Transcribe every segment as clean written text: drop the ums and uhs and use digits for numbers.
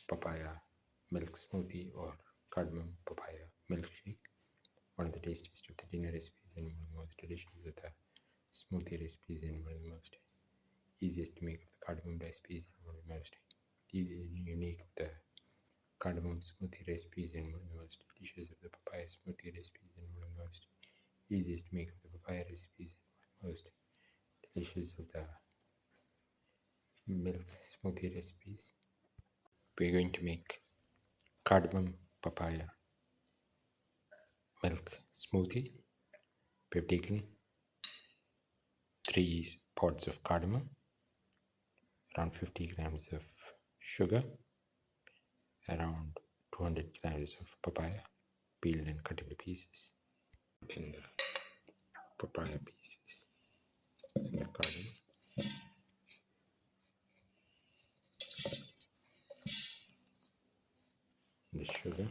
papaya milk smoothie or cardamom papaya milkshake. One of the tastiest of the dinner recipes and one of the most delicious of the smoothie recipes and one of the most easiest to make of the cardamom recipes and one of the most unique of the cardamom smoothie recipes and one of the most delicious of the papaya smoothie recipes and one of the most easiest to make of the papaya recipes and one of the most delicious of the milk smoothie recipes. We're going to make cardamom papaya milk smoothie. We've taken 3 pods of cardamom, around 50 grams of sugar, around 200 grams of papaya, peeled and cut into pieces. Put in the papaya pieces and the cardamom. The sugar.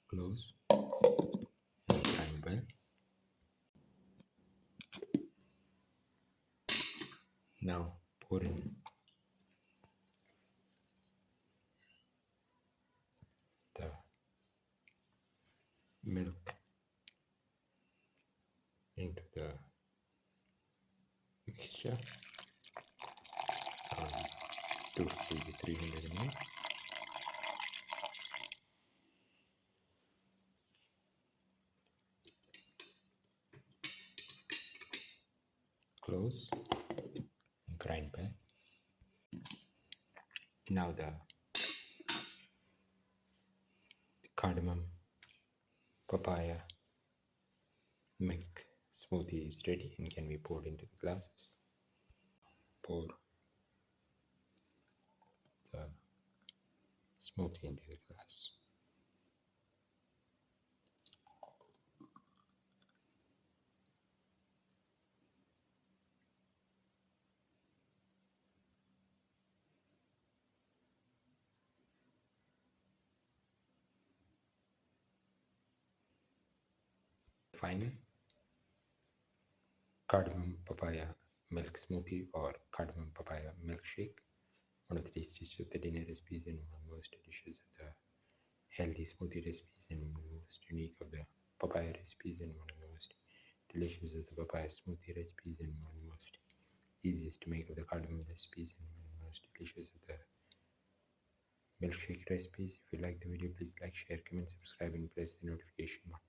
Close and grind well. Now pour in the milk into the mixture, around 250 to 300 ml. Close and grind well. Now the cardamom papaya milk smoothie is ready and can be poured into the glasses. Pour the smoothie into the glass. Final cardamom papaya milk smoothie or cardamom papaya milkshake. One of the tastiest of the dinner recipes and one of the most delicious of the healthy smoothie recipes and one of the most unique of the papaya recipes and one of the most delicious of the papaya smoothie recipes and one of the most easiest to make of the cardamom recipes and one of the most delicious of the milkshake recipes. If you like the video, please like, share, comment, subscribe and press the notification button.